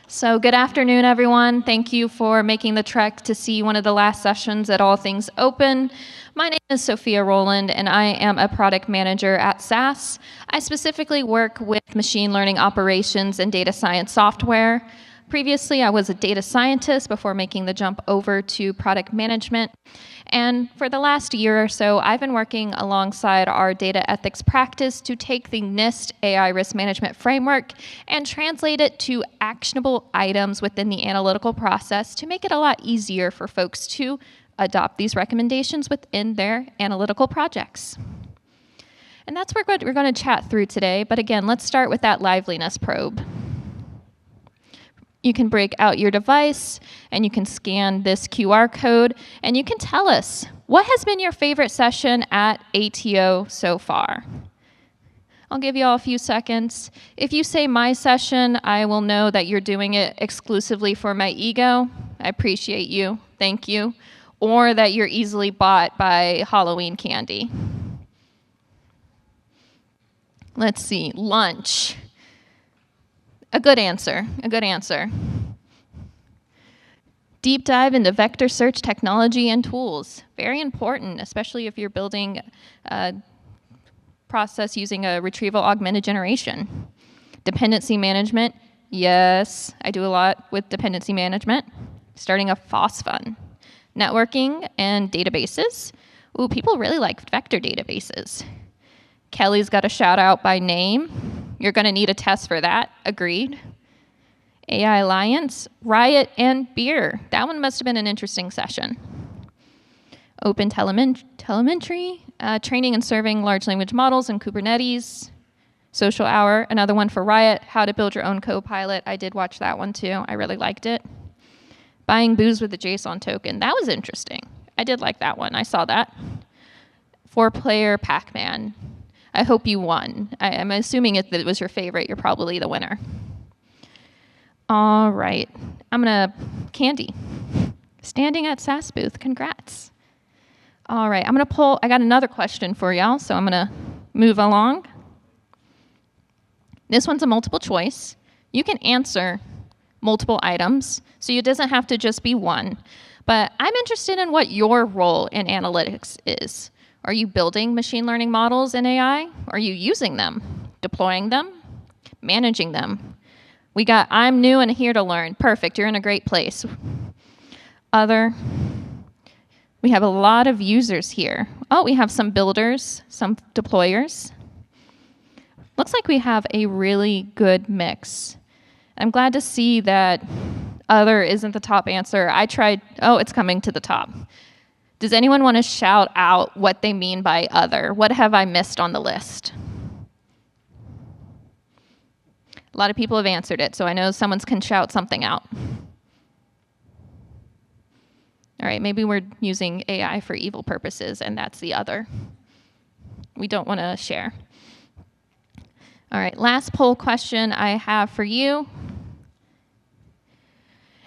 So good afternoon, everyone. Thank you for making the trek to see one of the last sessions at All Things Open. My name is Sophia Rowland, and I am a product manager at SAS. I specifically work with machine learning operations and data science software. Previously, I was a data scientist before making the jump over to product management. And for the last year or so, I've been working alongside our data ethics practice to take the NIST AI risk management framework and translate it to actionable items within the analytical process to make it a lot easier for folks to adopt these recommendations within their analytical projects. And that's what we're going to chat through today. But again, let's start with that liveliness probe. You can break out your device and you can scan this QR code and you can tell us what has been your favorite session at ATO so far. I'll give you all a few seconds. If you say my session, I will know that you're doing it exclusively for my ego. I appreciate you. Thank you. Or that you're easily bought by Halloween candy. Let's see, lunch. A good answer, a good answer. Deep dive into vector search technology and tools. Very important, especially if you're building a process using a retrieval augmented generation. Dependency management. Yes, I do a lot with dependency management. Starting a FOSS fund. Networking and databases. Ooh, people really like vector databases. Kelly's got a shout out by name. You're going to need a test for that. Agreed. AI Alliance, Riot, and beer. That one must have been an interesting session. Open telemetry, training and serving large language models in Kubernetes. Social hour, another one for Riot, how to build your own Copilot. I did watch that one too. I really liked it. Buying booze with a JSON token. That was interesting. I did like that one. I saw that. 4-player Pac-Man. I hope you won. I'm assuming if it was your favorite, you're probably the winner. All right. Candy. Standing at SAS booth. Congrats. All right. I got another question for y'all, so I'm going to move along. This one's a multiple choice. You can answer multiple items, so it doesn't have to just be one. But I'm interested in what your role in analytics is. Are you building machine learning models in AI? Are you using them, deploying them, managing them? We got, I'm new and here to learn. Perfect, you're in a great place. Other, we have a lot of users here. Oh, we have some builders, some deployers. Looks like we have a really good mix. I'm glad to see that other isn't the top answer. It's coming to the top. Does anyone want to shout out what they mean by other? What have I missed on the list? A lot of people have answered it, so I know someone can shout something out. All right, maybe we're using AI for evil purposes, and that's the other. We don't want to share. All right, last poll question I have for you.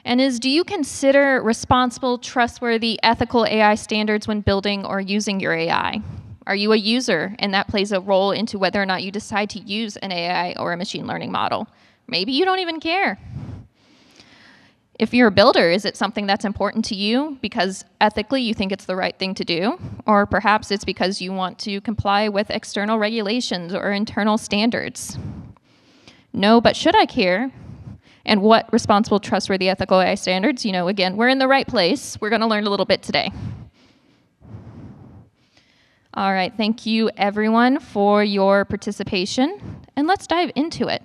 And do you consider responsible, trustworthy, ethical AI standards when building or using your AI? Are you a user and that plays a role into whether or not you decide to use an AI or a machine learning model? Maybe you don't even care. If you're a builder, is it something that's important to you because ethically you think it's the right thing to do? Or perhaps it's because you want to comply with external regulations or internal standards? No, but should I care? And what responsible, trustworthy, ethical AI standards? Again, we're in the right place. We're going to learn a little bit today. All right, thank you everyone for your participation, and let's dive into it.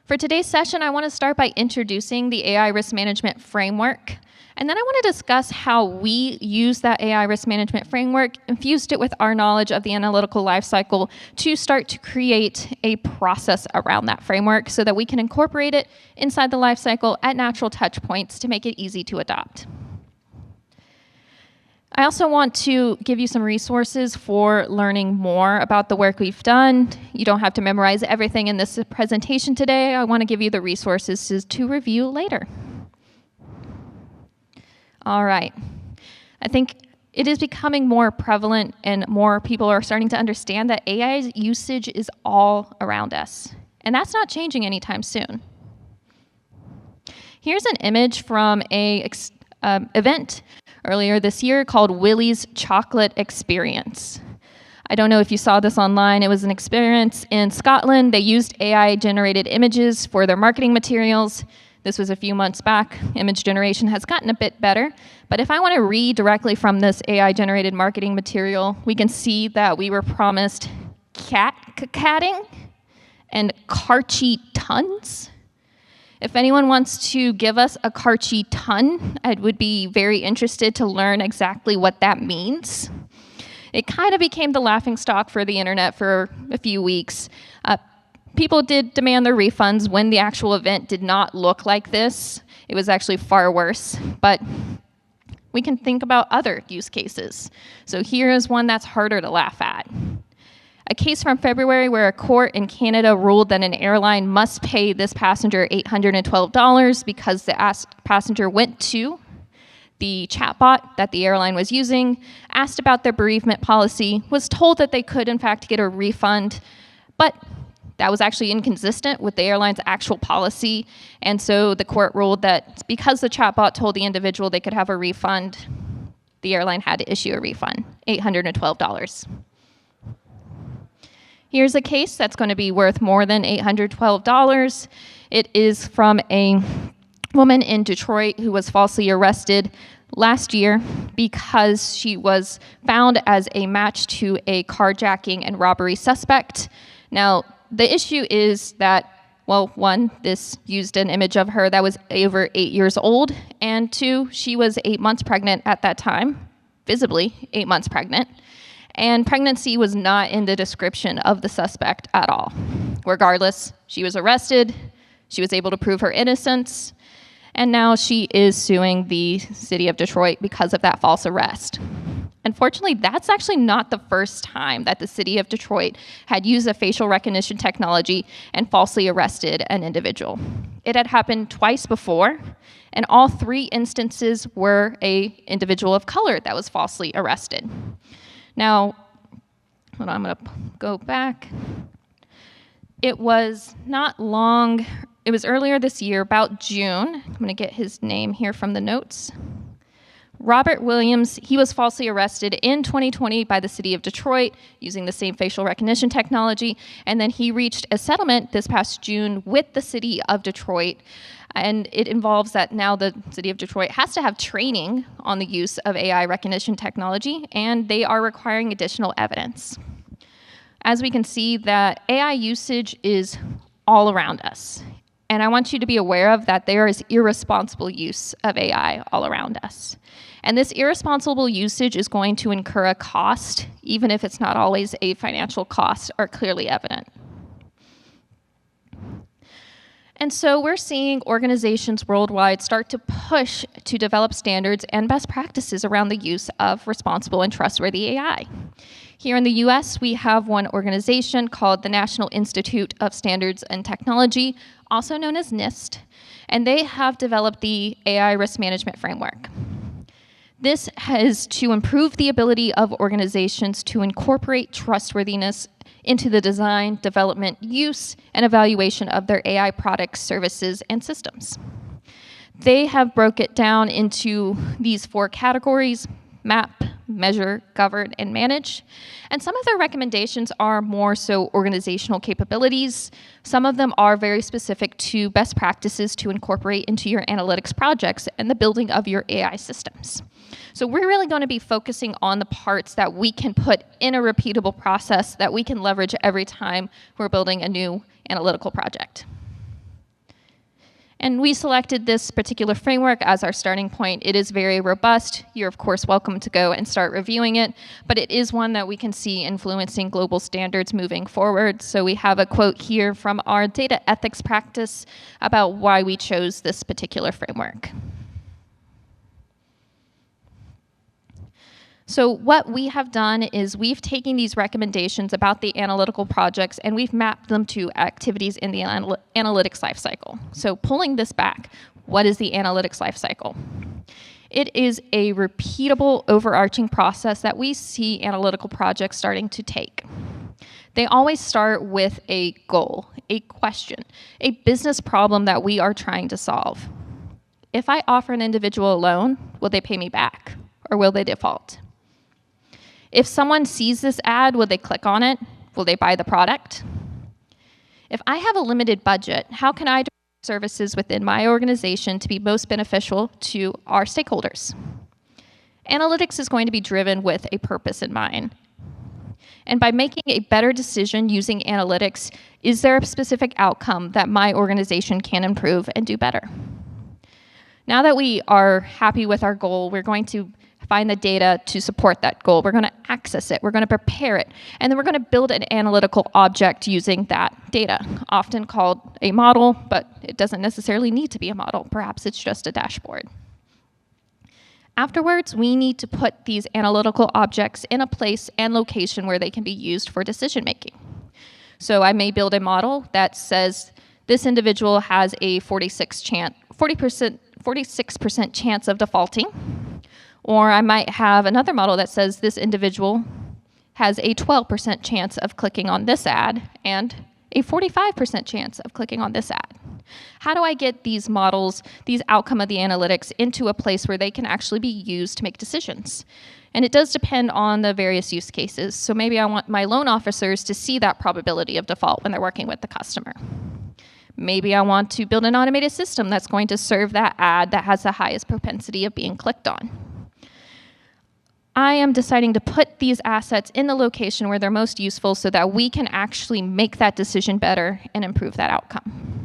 For today's session, I want to start by introducing the AI risk management framework, and then I want to discuss how we use that AI risk management framework, infused it with our knowledge of the analytical lifecycle to start to create a process around that framework so that we can incorporate it inside the lifecycle at natural touch points to make it easy to adopt. I also want to give you some resources for learning more about the work we've done. You don't have to memorize everything in this presentation today. I want to give you the resources to review later. All right. I think it is becoming more prevalent and more people are starting to understand that AI's usage is all around us. And that's not changing anytime soon. Here's an image from a event earlier this year called Willie's Chocolate Experience. I don't know if you saw this online. It was an experience in Scotland. They used AI-generated images for their marketing materials. This was a few months back. Image generation has gotten a bit better. But if I want to read directly from this AI-generated marketing material, we can see that we were promised catting and Karchi tons. If anyone wants to give us a Karchi ton, I would be very interested to learn exactly what that means. It kind of became the laughingstock for the internet for a few weeks. People did demand their refunds when the actual event did not look like this. It was actually far worse, but we can think about other use cases. So here is one that's harder to laugh at. A case from February where a court in Canada ruled that an airline must pay this passenger $812 because the passenger went to the chatbot that the airline was using, asked about their bereavement policy, was told that they could in fact get a refund, but that was actually inconsistent with the airline's actual policy, and so the court ruled that because the chatbot told the individual they could have a refund, the airline had to issue a refund, $812. Here's a case that's going to be worth more than $812. It is from a woman in Detroit who was falsely arrested last year because she was found as a match to a carjacking and robbery suspect. Now, the issue is that, well, one, this used an image of her that was over 8 years old, and two, she was 8 months pregnant at that time, visibly 8 months pregnant, and pregnancy was not in the description of the suspect at all. Regardless, she was arrested, she was able to prove her innocence, and now she is suing the city of Detroit because of that false arrest. Unfortunately, that's actually not the first time that the city of Detroit had used a facial recognition technology and falsely arrested an individual. It had happened twice before, and all three instances were an individual of color that was falsely arrested. Now, hold on, I'm going to go back. It was not long, it was earlier this year, about June. I'm going to get his name here from the notes. Robert Williams, he was falsely arrested in 2020 by the city of Detroit using the same facial recognition technology, and then he reached a settlement this past June with the city of Detroit, and it involves that now the city of Detroit has to have training on the use of AI recognition technology, and they are requiring additional evidence. As we can see, that AI usage is all around us, and I want you to be aware of that there is irresponsible use of AI all around us. And this irresponsible usage is going to incur a cost, even if it's not always a financial cost or clearly evident. And so we're seeing organizations worldwide start to push to develop standards and best practices around the use of responsible and trustworthy AI. Here in the US, we have one organization called the National Institute of Standards and Technology, also known as NIST, and they have developed the AI Risk Management Framework. This is to improve the ability of organizations to incorporate trustworthiness into the design, development, use, and evaluation of their AI products, services, and systems. They have broke it down into these 4 categories: map, measure, govern, and manage. And some of their recommendations are more so organizational capabilities. Some of them are very specific to best practices to incorporate into your analytics projects and the building of your AI systems. So we're really going to be focusing on the parts that we can put in a repeatable process that we can leverage every time we're building a new analytical project. And we selected this particular framework as our starting point. It is very robust. You're, of course, welcome to go and start reviewing it, but it is one that we can see influencing global standards moving forward. So we have a quote here from our data ethics practice about why we chose this particular framework. So what we have done is we've taken these recommendations about the analytical projects and we've mapped them to activities in the analytics lifecycle. So pulling this back, what is the analytics lifecycle? It is a repeatable, overarching process that we see analytical projects starting to take. They always start with a goal, a question, a business problem that we are trying to solve. If I offer an individual a loan, will they pay me back or will they default? If someone sees this ad, will they click on it? Will they buy the product? If I have a limited budget, how can I direct services within my organization to be most beneficial to our stakeholders? Analytics is going to be driven with a purpose in mind. And by making a better decision using analytics, is there a specific outcome that my organization can improve and do better? Now that we are happy with our goal, we're going to find the data to support that goal. We're going to access it. We're going to prepare it. And then we're going to build an analytical object using that data, often called a model, but it doesn't necessarily need to be a model. Perhaps it's just a dashboard. Afterwards, we need to put these analytical objects in a place and location where they can be used for decision making. So I may build a model that says this individual has a 46% chance of defaulting. Or I might have another model that says this individual has a 12% chance of clicking on this ad and a 45% chance of clicking on this ad. How do I get these models, these outcome of the analytics, into a place where they can actually be used to make decisions? And it does depend on the various use cases. So maybe I want my loan officers to see that probability of default when they're working with the customer. Maybe I want to build an automated system that's going to serve that ad that has the highest propensity of being clicked on. I am deciding to put these assets in the location where they're most useful so that we can actually make that decision better and improve that outcome.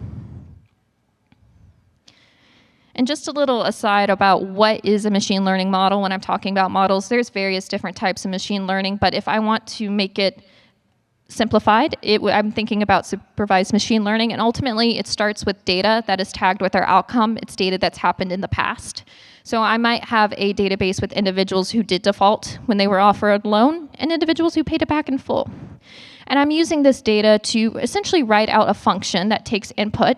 And just a little aside about what is a machine learning model when I'm talking about models, there's various different types of machine learning, but if I want to make it simplified, I'm thinking about supervised machine learning, and ultimately it starts with data that is tagged with our outcome. It's data that's happened in the past. So I might have a database with individuals who did default when they were offered a loan and individuals who paid it back in full. And I'm using this data to essentially write out a function that takes input,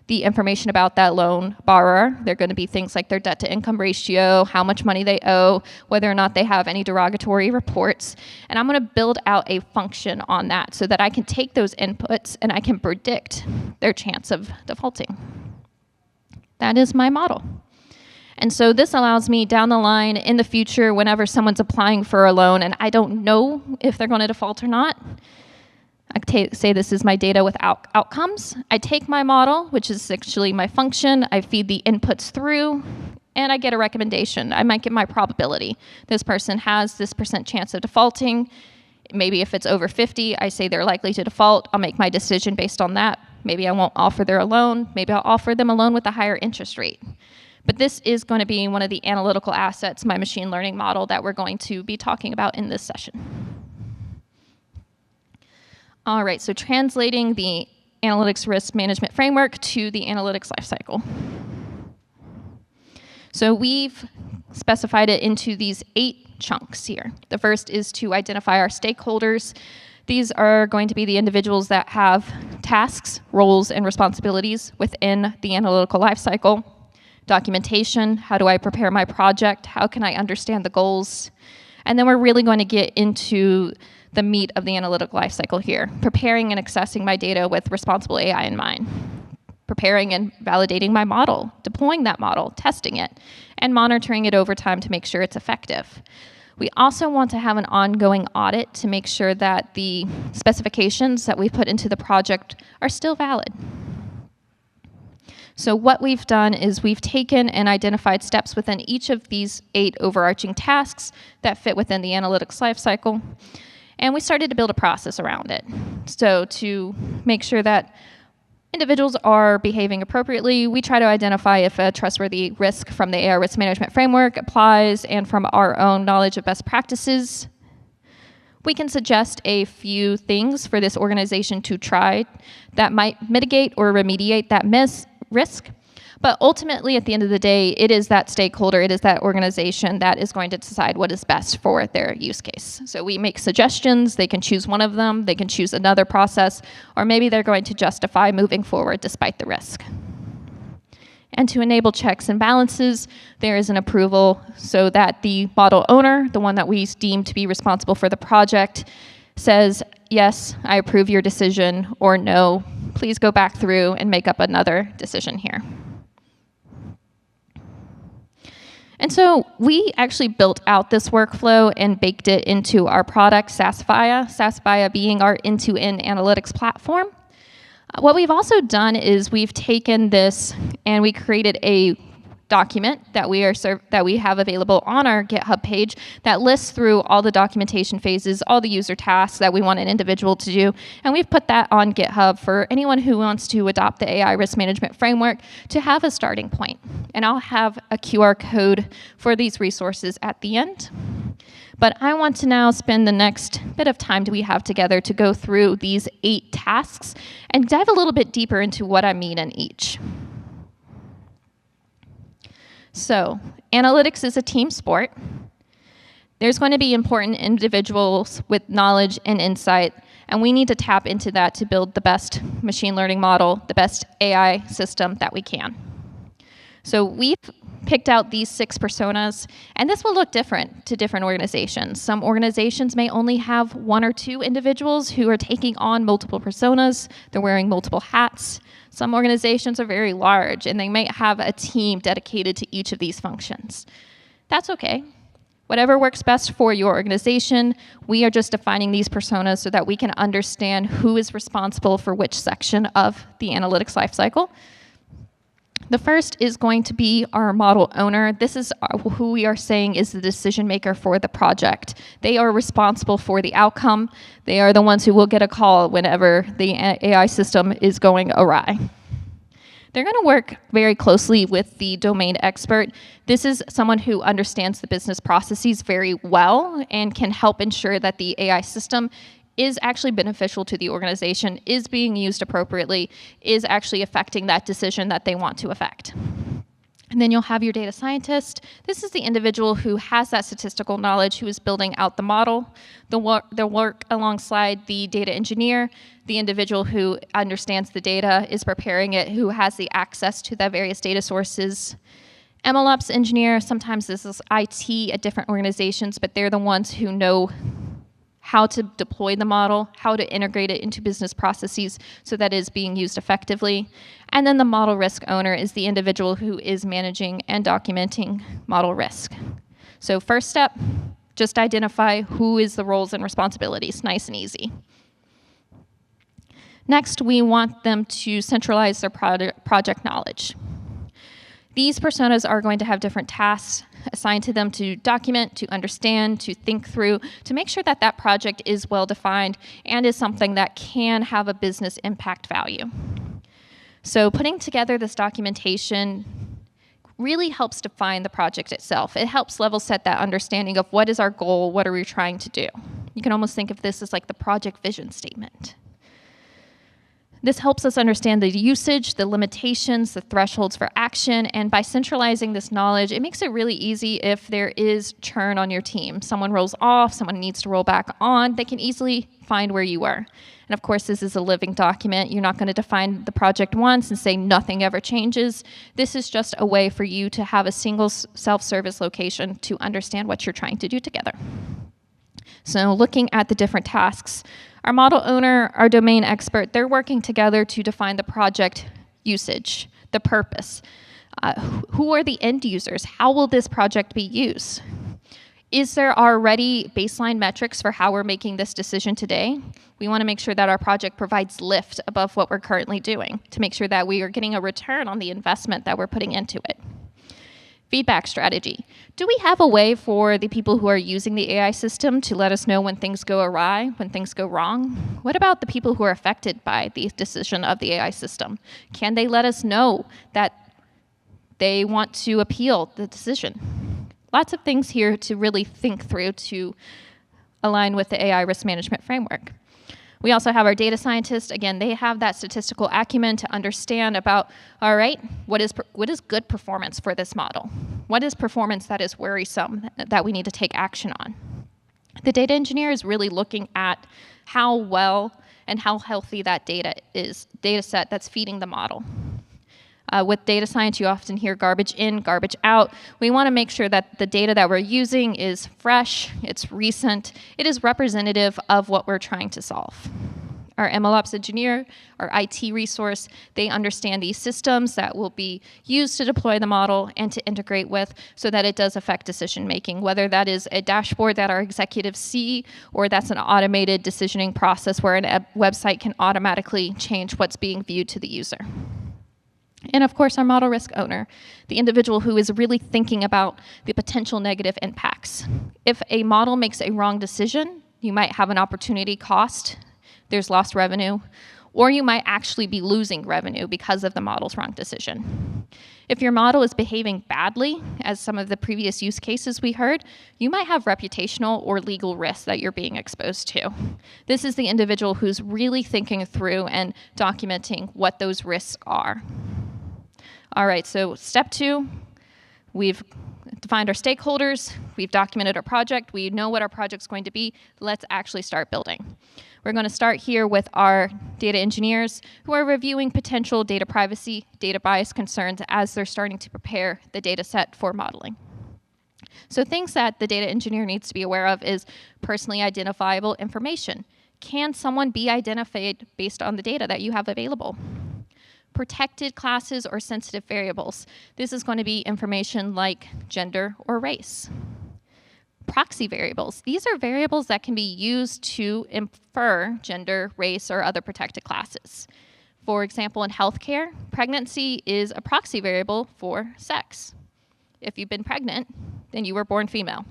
the information about that loan borrower. They're going to be things like their debt to income ratio, how much money they owe, whether or not they have any derogatory reports. And I'm going to build out a function on that so that I can take those inputs and I can predict their chance of defaulting. That is my model. And so this allows me down the line in the future, whenever someone's applying for a loan and I don't know if they're going to default or not, I say this is my data with outcomes. I take my model, which is actually my function, I feed the inputs through, and I get a recommendation. I might get my probability. This person has this % chance of defaulting. Maybe if it's over 50, I say they're likely to default. I'll make my decision based on that. Maybe I won't offer their loan. Maybe I'll offer them a loan with a higher interest rate. But this is going to be one of the analytical assets, my machine learning model, that we're going to be talking about in this session. All right, so translating the analytics risk management framework to the analytics lifecycle. So we've specified it into these 8 chunks here. The first is to identify our stakeholders. These are going to be the individuals that have tasks, roles, and responsibilities within the analytical lifecycle. Documentation, how do I prepare my project? How can I understand the goals? And then we're really going to get into the meat of the analytical lifecycle here, preparing and accessing my data with responsible AI in mind, preparing and validating my model, deploying that model, testing it, and monitoring it over time to make sure it's effective. We also want to have an ongoing audit to make sure that the specifications that we put into the project are still valid. So what we've done is we've taken and identified steps within each of these 8 overarching tasks that fit within the analytics lifecycle. And we started to build a process around it. So to make sure that individuals are behaving appropriately, we try to identify if a trustworthy risk from the AI risk management framework applies, and from our own knowledge of best practices, we can suggest a few things for this organization to try that might mitigate or remediate that risk. But ultimately, at the end of the day, it is that stakeholder, it is that organization that is going to decide what is best for their use case. So we make suggestions, they can choose one of them, they can choose another process, or maybe they're going to justify moving forward despite the risk. And to enable checks and balances, there is an approval so that the model owner, the one that we deem to be responsible for the project, says, yes, I approve your decision, or no, please go back through and make up another decision here. And so we actually built out this workflow and baked it into our product, Sophia being our end-to-end analytics platform. What we've also done is we've taken this and we created a document that we have available on our GitHub page that lists through all the documentation phases, all the user tasks that we want an individual to do, and we've put that on GitHub for anyone who wants to adopt the AI risk management framework to have a starting point. And I'll have a QR code for these resources at the end. But I want to now spend the next bit of time that we have together to go through these 8 tasks and dive a little bit deeper into what I mean in each. So, analytics is a team sport. There's going to be important individuals with knowledge and insight, and we need to tap into that to build the best machine learning model, the best AI system that we can. So we've picked out these 6 personas, and this will look different to different organizations. Some organizations may only have 1 or 2 individuals who are taking on multiple personas. They're wearing multiple hats. Some organizations are very large, and they might have a team dedicated to each of these functions. That's okay. Whatever works best for your organization, we are just defining these personas so that we can understand who is responsible for which section of the analytics lifecycle. The first is going to be our model owner. This is who we are saying is the decision maker for the project. They are responsible for the outcome. They are the ones who will get a call whenever the AI system is going awry. They're going to work very closely with the domain expert. This is someone who understands the business processes very well and can help ensure that the AI system is actually beneficial to the organization, is being used appropriately, is actually affecting that decision that they want to affect. And then you'll have your data scientist. This is the individual who has that statistical knowledge, who is building out the model. They'll work alongside the data engineer, the individual who understands the data, is preparing it, who has the access to the various data sources. MLOps engineer, sometimes this is IT at different organizations, but they're the ones who know how to deploy the model, how to integrate it into business processes so that it is being used effectively. And then the model risk owner is the individual who is managing and documenting model risk. So first step, just identify who is the roles and responsibilities, nice and easy. Next, we want them to centralize their project knowledge. These personas are going to have different tasks assigned to them to document, to understand, to think through, to make sure that that project is well defined and is something that can have a business impact value. So putting together this documentation really helps define the project itself. It helps level set that understanding of what is our goal, what are we trying to do. You can almost think of this as like the project vision statement. This helps us understand the usage, the limitations, the thresholds for action, and by centralizing this knowledge, it makes it really easy if there is churn on your team. Someone rolls off, someone needs to roll back on, they can easily find where you were. And of course, this is a living document. You're not going to define the project once and say nothing ever changes. This is just a way for you to have a single self-service location to understand what you're trying to do together. So looking at the different tasks, our model owner, our domain expert, they're working together to define the project usage, the purpose. Who are the end users? How will this project be used? Is there already baseline metrics for how we're making this decision today? We want to make sure that our project provides lift above what we're currently doing to make sure that we are getting a return on the investment that we're putting into it. Feedback strategy. Do we have a way for the people who are using the AI system to let us know when things go awry, when things go wrong? What about the people who are affected by the decision of the AI system? Can they let us know that they want to appeal the decision? Lots of things here to really think through to align with the AI risk management framework. We also have our data scientists. Again, they have that statistical acumen to understand about, all right, what is good performance for this model? What is performance that is worrisome that we need to take action on? The data engineer is really looking at how well and how healthy that data set that's feeding the model. With data science, you often hear garbage in, garbage out. We want to make sure that the data that we're using is fresh, it's recent, it is representative of what we're trying to solve. Our MLOps engineer, our IT resource, they understand these systems that will be used to deploy the model and to integrate with so that it does affect decision making, whether that is a dashboard that our executives see or that's an automated decisioning process where a website can automatically change what's being viewed to the user. And of course, our model risk owner, the individual who is really thinking about the potential negative impacts. If a model makes a wrong decision, you might have an opportunity cost, there's lost revenue, or you might actually be losing revenue because of the model's wrong decision. If your model is behaving badly, as some of the previous use cases we heard, you might have reputational or legal risks that you're being exposed to. This is the individual who's really thinking through and documenting what those risks are. All right, so step 2, we've defined our stakeholders, we've documented our project, we know what our project's going to be. Let's actually start building. We're going to start here with our data engineers who are reviewing potential data privacy, data bias concerns as they're starting to prepare the data set for modeling. So things that the data engineer needs to be aware of is personally identifiable information. Can someone be identified based on the data that you have available? Protected classes or sensitive variables. This is going to be information like gender or race. Proxy variables. These are variables that can be used to infer gender, race, or other protected classes. For example, in healthcare, pregnancy is a proxy variable for sex. If you've been pregnant, then you were born female.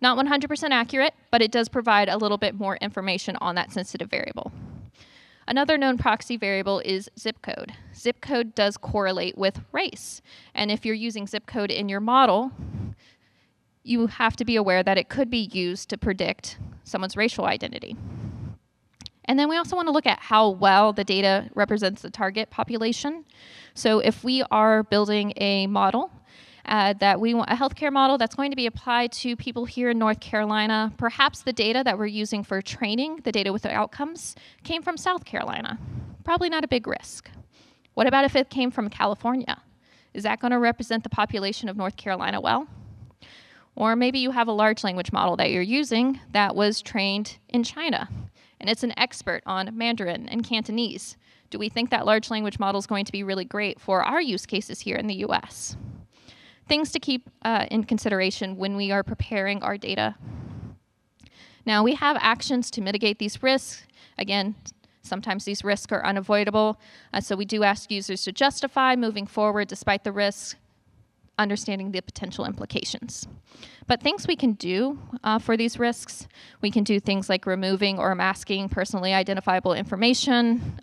Not 100% accurate, but it does provide a little bit more information on that sensitive variable. Another known proxy variable is zip code. Zip code does correlate with race. And if you're using zip code in your model, you have to be aware that it could be used to predict someone's racial identity. And then we also want to look at how well the data represents the target population. So if we are building a model that we want, a healthcare model that's going to be applied to people here in North Carolina, perhaps the data that we're using for training, the data with the outcomes, came from South Carolina. Probably not a big risk. What about if it came from California? Is that going to represent the population of North Carolina well? Or maybe you have a large language model that you're using that was trained in China, and it's an expert on Mandarin and Cantonese. Do we think that large language model is going to be really great for our use cases here in the US? Things to keep in consideration when we are preparing our data. Now, we have actions to mitigate these risks. Again, sometimes these risks are unavoidable, so we do ask users to justify moving forward despite the risks, understanding the potential implications. But things we can do for these risks, we can do things like removing or masking personally identifiable information,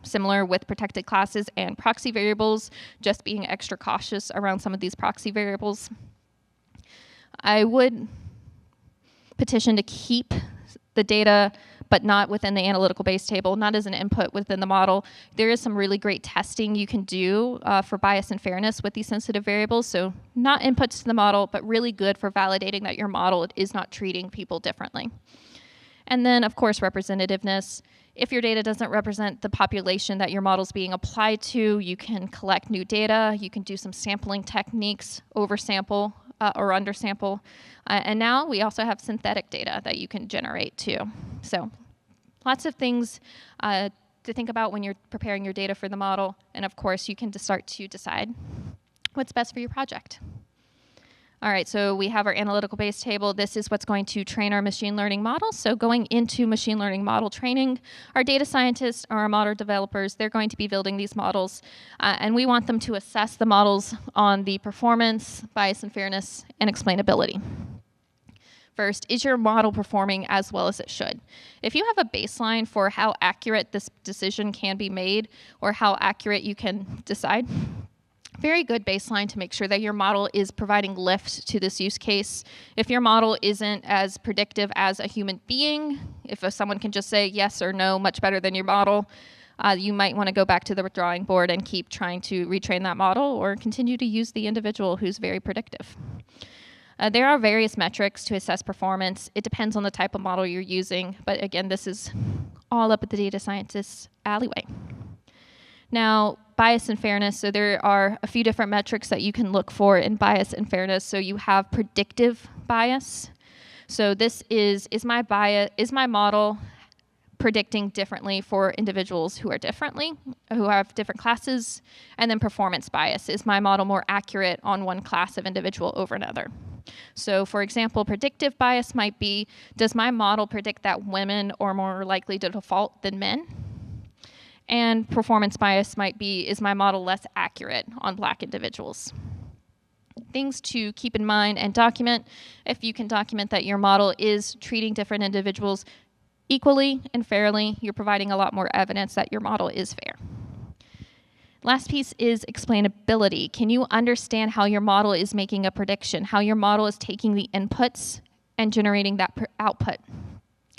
similar with protected classes and proxy variables, just being extra cautious around some of these proxy variables. I would petition to keep the data but not within the analytical base table, not as an input within the model. There is some really great testing you can do for bias and fairness with these sensitive variables. So not inputs to the model, but really good for validating that your model is not treating people differently. And then, of course, representativeness. If your data doesn't represent the population that your model is being applied to, you can collect new data. You can do some sampling techniques, oversample or undersample. And now we also have synthetic data that you can generate too. So lots of things to think about when you're preparing your data for the model. And of course, you can start to decide what's best for your project. All right, so we have our analytical base table. This is what's going to train our machine learning models. So going into machine learning model training, our data scientists or our model developers, they're going to be building these models. And we want them to assess the models on the performance, bias and fairness, and explainability. First, is your model performing as well as it should? If you have a baseline for how accurate this decision can be made or how accurate you can decide, very good baseline to make sure that your model is providing lift to this use case. If your model isn't as predictive as a human being, if someone can just say yes or no much better than your model, you might want to go back to the drawing board and keep trying to retrain that model or continue to use the individual who's very predictive. There are various metrics to assess performance. It depends on the type of model you're using, but again, this is all up at the data scientist's alleyway. Now, bias and fairness, so there are a few different metrics that you can look for in bias and fairness. So you have predictive bias. So this is my model predicting differently for individuals who have different classes. And then performance bias. Is my model more accurate on one class of individual over another? So for example, predictive bias might be, does my model predict that women are more likely to default than men? And performance bias might be, is my model less accurate on Black individuals? Things to keep in mind and document. If you can document that your model is treating different individuals equally and fairly, you're providing a lot more evidence that your model is fair. Last piece is explainability. Can you understand how your model is making a prediction, how your model is taking the inputs and generating that output?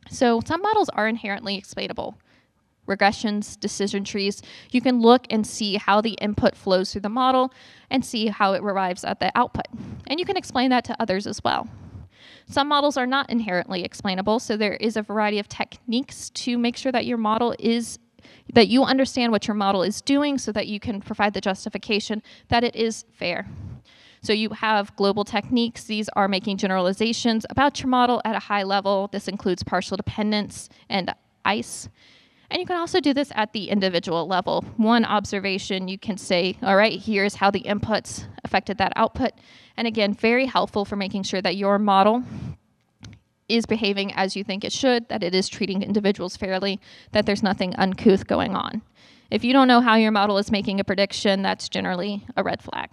So some models are inherently explainable. Regressions, decision trees, you can look and see how the input flows through the model and see how it arrives at the output. And you can explain that to others as well. Some models are not inherently explainable, so there is a variety of techniques to make sure that your model is, that you understand what your model is doing so that you can provide the justification that it is fair. So you have global techniques. These are making generalizations about your model at a high level. This includes partial dependence and ICE. And you can also do this at the individual level. One observation, you can say, all right, here's how the inputs affected that output. And again, very helpful for making sure that your model is behaving as you think it should, that it is treating individuals fairly, that there's nothing uncouth going on. If you don't know how your model is making a prediction, that's generally a red flag.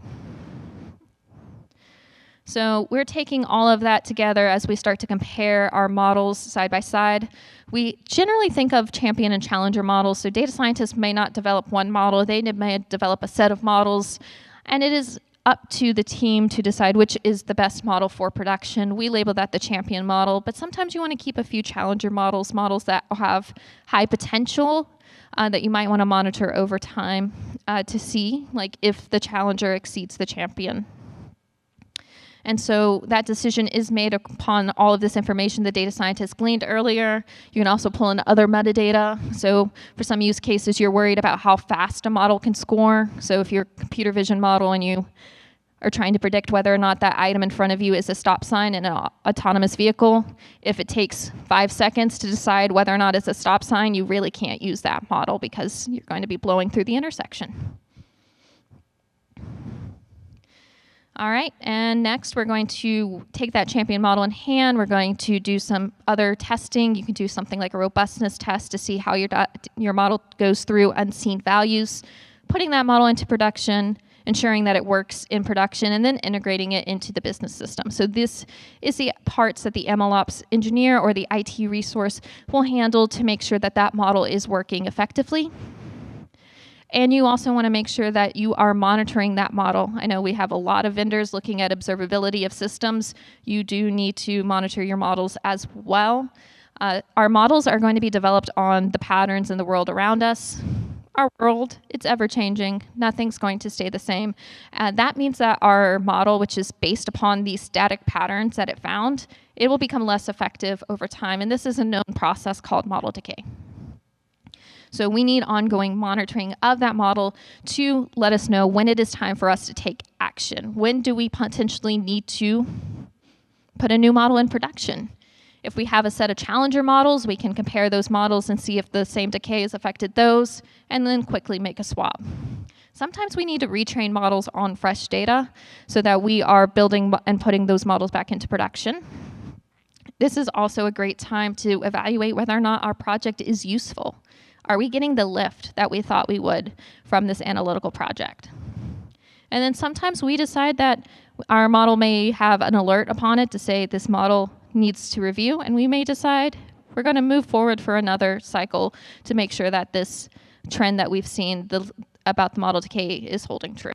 So we're taking all of that together as we start to compare our models side by side. We generally think of champion and challenger models. So data scientists may not develop one model. They may develop a set of models. And it is up to the team to decide which is the best model for production. We label that the champion model. But sometimes you want to keep a few challenger models, models that have high potential that you might want to monitor over time to see like if the challenger exceeds the champion. And so that decision is made upon all of this information the data scientists gleaned earlier. You can also pull in other metadata. So for some use cases, you're worried about how fast a model can score. So if you're a computer vision model and you are trying to predict whether or not that item in front of you is a stop sign in an autonomous vehicle, if it takes 5 seconds to decide whether or not it's a stop sign, you really can't use that model because you're going to be blowing through the intersection. All right, and next we're going to take that champion model in hand. We're going to do some other testing. You can do something like a robustness test to see how your model goes through unseen values, putting that model into production, ensuring that it works in production, and then integrating it into the business system. So this is the parts that the MLOps engineer or the IT resource will handle to make sure that that model is working effectively. And you also want to make sure that you are monitoring that model. I know we have a lot of vendors looking at observability of systems. You do need to monitor your models as well. Our models are going to be developed on the patterns in the world around us. Our world, it's ever-changing. Nothing's going to stay the same. That means that our model, which is based upon these static patterns that it found, it will become less effective over time. And this is a known process called model decay. So we need ongoing monitoring of that model to let us know when it is time for us to take action. When do we potentially need to put a new model in production? If we have a set of challenger models, we can compare those models and see if the same decay has affected those, and then quickly make a swap. Sometimes we need to retrain models on fresh data so that we are building and putting those models back into production. This is also a great time to evaluate whether or not our project is useful. Are we getting the lift that we thought we would from this analytical project? And then sometimes we decide that our model may have an alert upon it to say this model needs to review, and we may decide we're going to move forward for another cycle to make sure that this trend that we've seen about the model decay is holding true.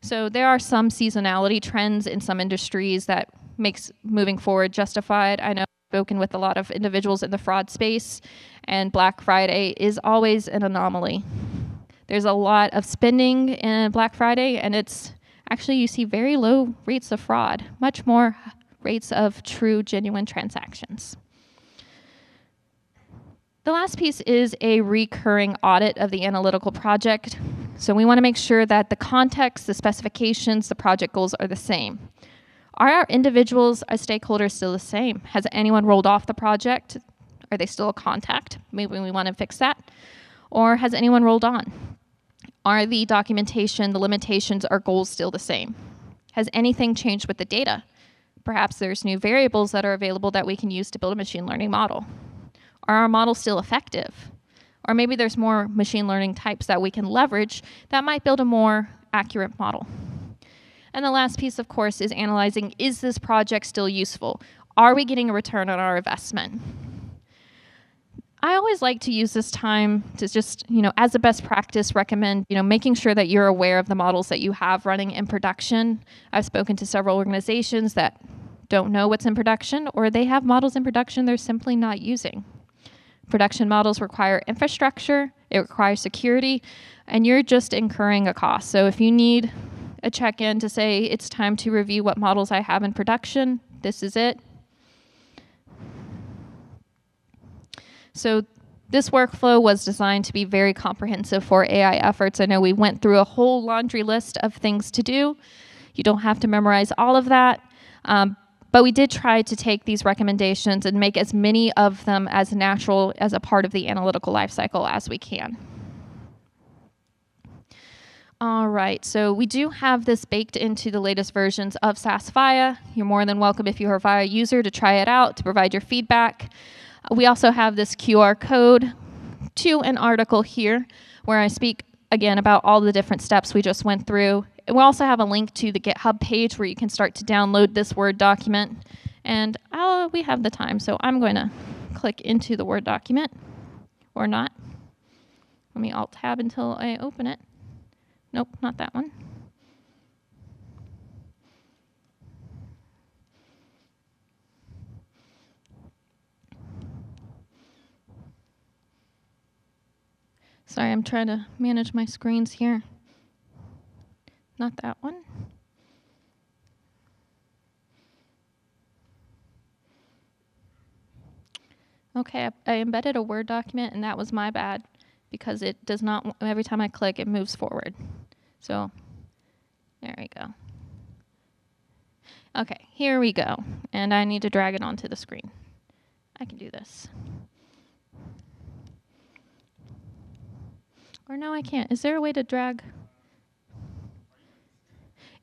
So there are some seasonality trends in some industries that makes moving forward justified. I know I've spoken with a lot of individuals in the fraud space, and Black Friday is always an anomaly. There's a lot of spending in Black Friday, and it's actually, you see very low rates of fraud, much more rates of true, genuine transactions. The last piece is a recurring audit of the analytical project. So we want to make sure that the context, the specifications, the project goals are the same. Are our individuals as stakeholders still the same? Has anyone rolled off the project? Are they still a contact? Maybe we want to fix that. Or has anyone rolled on? Are the documentation, the limitations, or goals still the same? Has anything changed with the data? Perhaps there's new variables that are available that we can use to build a machine learning model. Are our models still effective? Or maybe there's more machine learning types that we can leverage that might build a more accurate model. And the last piece, of course, is analyzing, is this project still useful? Are we getting a return on our investment? I always like to use this time to just, as a best practice, recommend, making sure that you're aware of the models that you have running in production. I've spoken to several organizations that don't know what's in production, or they have models in production they're simply not using. Production models require infrastructure, it requires security, and you're just incurring a cost. So if you need a check-in to say, it's time to review what models I have in production, this is it. So this workflow was designed to be very comprehensive for AI efforts. I know we went through a whole laundry list of things to do. You don't have to memorize all of that. But we did try to take these recommendations and make as many of them as natural as a part of the analytical lifecycle as we can. All right, so we do have this baked into the latest versions of SAS Viya. You're more than welcome if you're a Viya user to try it out, to provide your feedback. We also have this QR code to an article here where I speak again about all the different steps we just went through. We also have a link to the GitHub page where you can start to download this Word document. And we have the time, so I'm going to click into the Word document, or not. Let me Alt-Tab until I open it. Nope, not that one. Sorry, I'm trying to manage my screens here. Not that one. Okay, I embedded a Word document, and that was my bad because it does not, every time I click, it moves forward. So there we go. Okay, here we go. And I need to drag it onto the screen. I can do this. Or no, I can't. Is there a way to drag?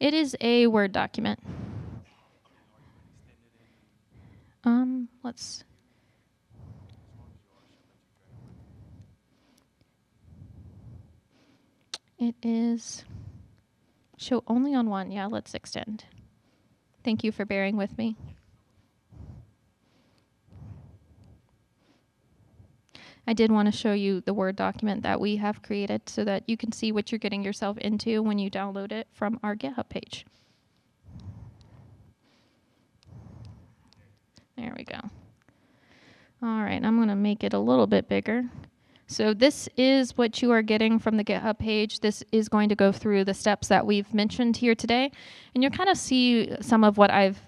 It is a Word document. Let's... It is show only on one. Yeah, let's extend. Thank you for bearing with me. I did want to show you the Word document that we have created so that you can see what you're getting yourself into when you download it from our GitHub page. There we go. All right, I'm going to make it a little bit bigger. So this is what you are getting from the GitHub page. This is going to go through the steps that we've mentioned here today. And you'll kind of see some of what I've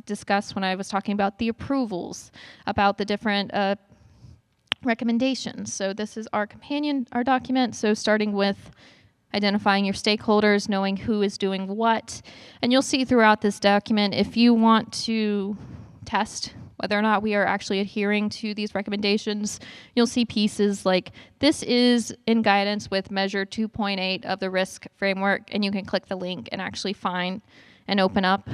discussed when I was talking about the approvals, about the different recommendations. So this is our document. So starting with identifying your stakeholders, knowing who is doing what. And you'll see throughout this document, if you want to test whether or not we are actually adhering to these recommendations, you'll see pieces like this is in guidance with measure 2.8 of the risk framework, and you can click the link and actually find and open up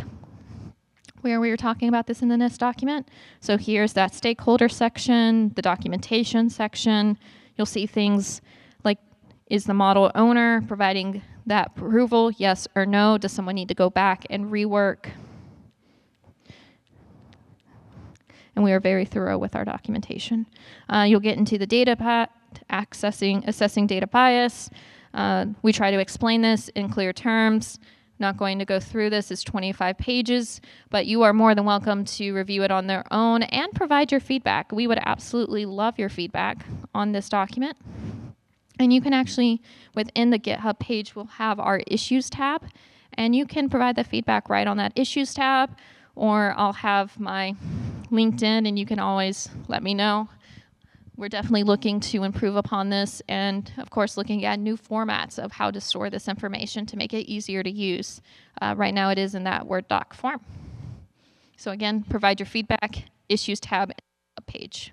where we were talking about this in the NIST document. So here's that stakeholder section, the documentation section. You'll see things like, is the model owner providing that approval, yes or no? Does someone need to go back and rework? And we are very thorough with our documentation. You'll get into the data part, assessing data bias. We try to explain this in clear terms. Not going to go through this, it's 25 pages, but you are more than welcome to review it on their own and provide your feedback. We would absolutely love your feedback on this document. And you can actually, within the GitHub page, we'll have our issues tab, and you can provide the feedback right on that issues tab, or I'll have my LinkedIn, and you can always let me know. We're definitely looking to improve upon this, and of course looking at new formats of how to store this information to make it easier to use. Right now it is in that Word doc form. So again, provide your feedback, issues tab. page.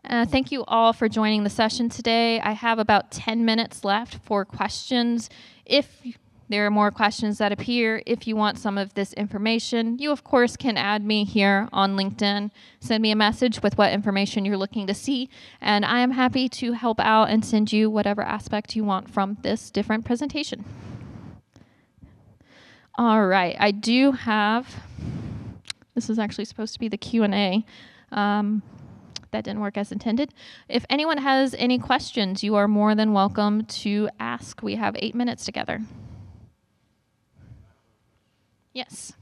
Thank you all for joining the session today. I have about 10 minutes left for questions. If there are more questions that appear, if you want some of this information, you of course can add me here on LinkedIn, send me a message with what information you're looking to see, and I am happy to help out and send you whatever aspect you want from this different presentation. All right, I do have, this is actually supposed to be the Q&A. That didn't work as intended. If anyone has any questions, you are more than welcome to ask. We have 8 minutes together. Yes.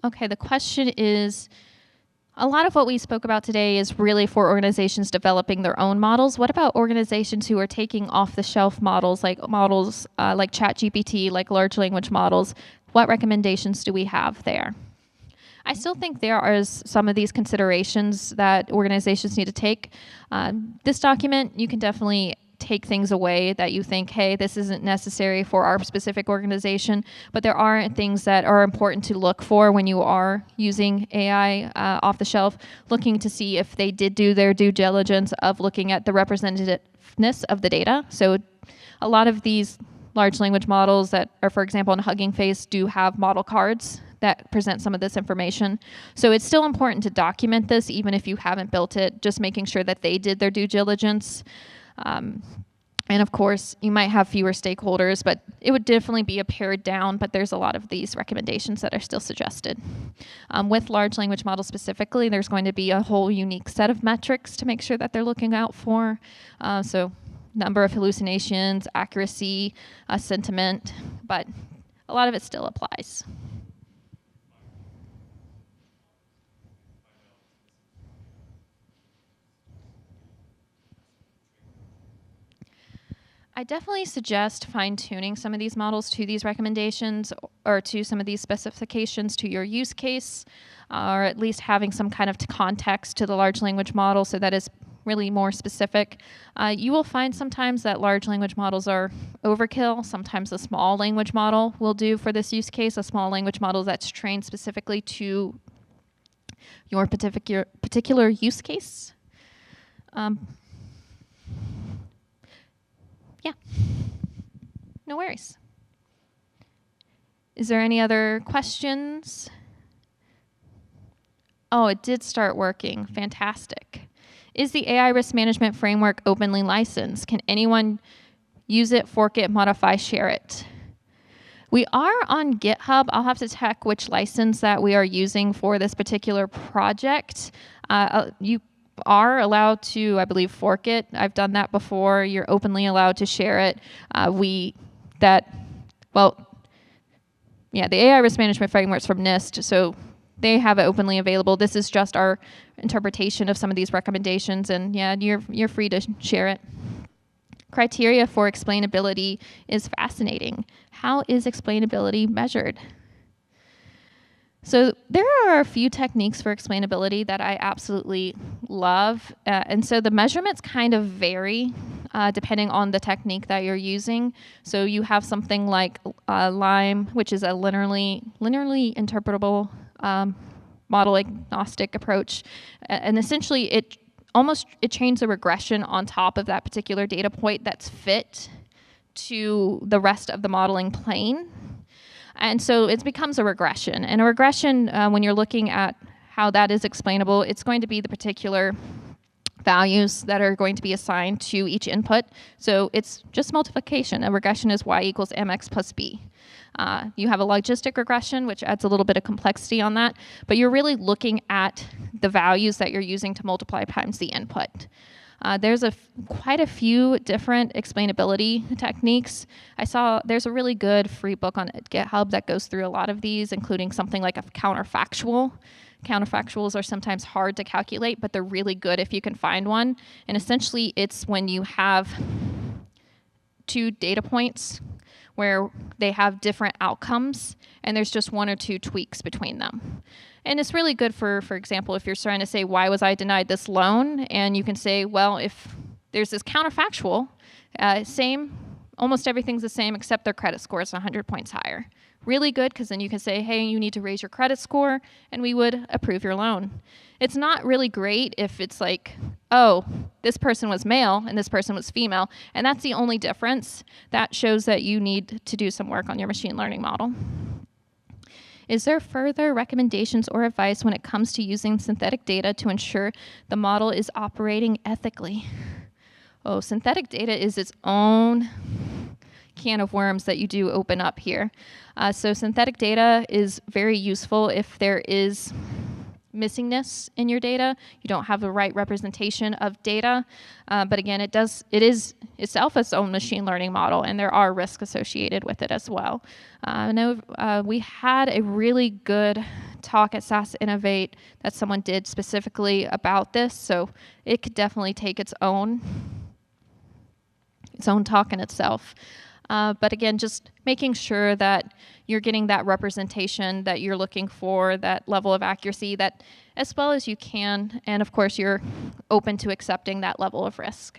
Okay, the question is, a lot of what we spoke about today is really for organizations developing their own models. What about organizations who are taking off-the-shelf models like ChatGPT, like large language models? What recommendations do we have there? I still think there are some of these considerations that organizations need to take. This document, you can definitely take things away that you think, hey, this isn't necessary for our specific organization, but there are things that are important to look for when you are using AI off the shelf, looking to see if they did do their due diligence of looking at the representativeness of the data. So a lot of these large language models that are, for example, in Hugging Face do have model cards that present some of this information. So it's still important to document this, even if you haven't built it, just making sure that they did their due diligence. And of course, you might have fewer stakeholders, but it would definitely be a pared down, but there's a lot of these recommendations that are still suggested. With large language models specifically, there's going to be a whole unique set of metrics to make sure that they're looking out for. So number of hallucinations, accuracy, sentiment, but a lot of it still applies. I definitely suggest fine-tuning some of these models to these recommendations or to some of these specifications to your use case, or at least having some kind of context to the large language model so that is really more specific. You will find sometimes that large language models are overkill. Sometimes a small language model will do for this use case, a small language model that's trained specifically to your particular use case. Yeah, no worries. Is there any other questions? Oh, it did start working. Fantastic. Is the AI risk management framework openly licensed? Can anyone use it, fork it, modify, share it? We are on GitHub. I'll have to check which license that we are using for this particular project. You are allowed to, I believe, fork it. I've done that before. You're openly allowed to share it. The AI risk management framework's from NIST, so they have it openly available. This is just our interpretation of some of these recommendations, and yeah, you're free to share it. Criteria for explainability is fascinating. How is explainability measured? So there are a few techniques for explainability that I absolutely love. And so the measurements kind of vary depending on the technique that you're using. So you have something like LIME, which is a linearly interpretable model agnostic approach. And essentially it trains a regression on top of that particular data point that's fit to the rest of the modeling plane. And so it becomes a regression. And a regression, when you're looking at how that is explainable, it's going to be the particular values that are going to be assigned to each input. So it's just multiplication. A regression is y equals mx plus b. You have a logistic regression, which adds a little bit of complexity on that. But you're really looking at the values that you're using to multiply times the input. There's quite a few different explainability techniques. I saw there's a really good free book on GitHub that goes through a lot of these, including something like a counterfactual. Counterfactuals are sometimes hard to calculate, but they're really good if you can find one. And essentially, it's when you have two data points where they have different outcomes, and there's just one or two tweaks between them. And it's really good for example, if you're trying to say, why was I denied this loan? And you can say, well, if there's this counterfactual, almost everything's the same except their credit score is 100 points higher. Really good, because then you can say, hey, you need to raise your credit score, and we would approve your loan. It's not really great if it's like, oh, this person was male and this person was female, and that's the only difference. That shows that you need to do some work on your machine learning model. Is there further recommendations or advice when it comes to using synthetic data to ensure the model is operating ethically? Oh, synthetic data is its own can of worms that you do open up here. So synthetic data is very useful if there is missingness in your data. You don't have the right representation of data. But again, it is itself its own machine learning model, and there are risks associated with it as well. I know we had a really good talk at SAS Innovate that someone did specifically about this, so it could definitely take its own talk in itself. But again, just making sure that you're getting that representation that you're looking for, that level of accuracy, that as well as you can, and of course you're open to accepting that level of risk.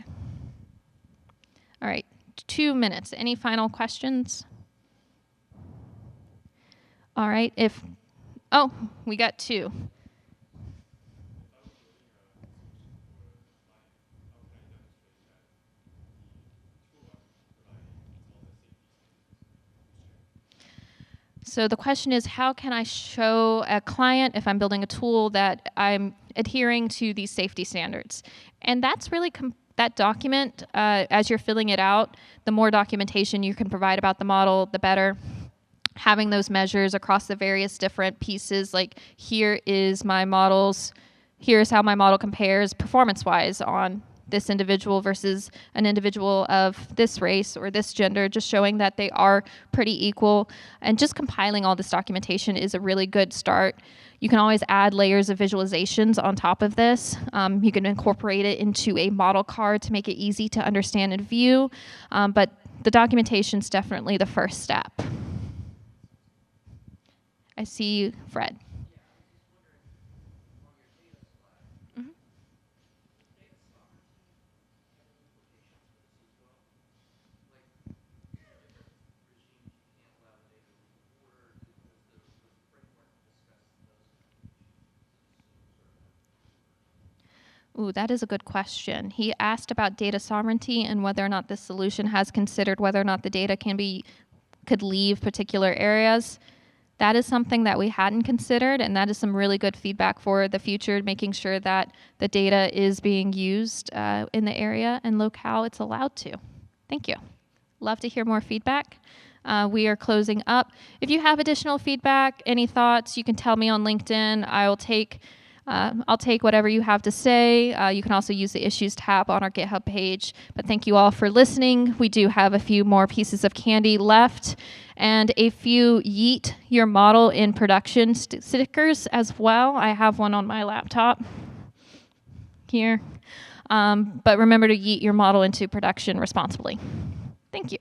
All right, 2 minutes. Any final questions? All right, we got 2. So the question is, how can I show a client, if I'm building a tool, that I'm adhering to these safety standards? And that's really that document, as you're filling it out, the more documentation you can provide about the model, the better. Having those measures across the various different pieces, like here's how my model compares performance-wise on this individual versus an individual of this race or this gender, just showing that they are pretty equal. And just compiling all this documentation is a really good start. You can always add layers of visualizations on top of this. You can incorporate it into a model card to make it easy to understand and view. But the documentation is definitely the first step. I see Fred. Ooh, that is a good question. He asked about data sovereignty and whether or not this solution has considered whether or not the data could leave particular areas. That is something that we hadn't considered, and that is some really good feedback for the future, making sure that the data is being used in the area and locale it's allowed to. Thank you. Love to hear more feedback. We are closing up. If you have additional feedback, any thoughts, you can tell me on LinkedIn. I'll take whatever you have to say. You can also use the issues tab on our GitHub page. But thank you all for listening. We do have a few more pieces of candy left and a few yeet your model in production stickers as well. I have one on my laptop here. But remember to yeet your model into production responsibly. Thank you.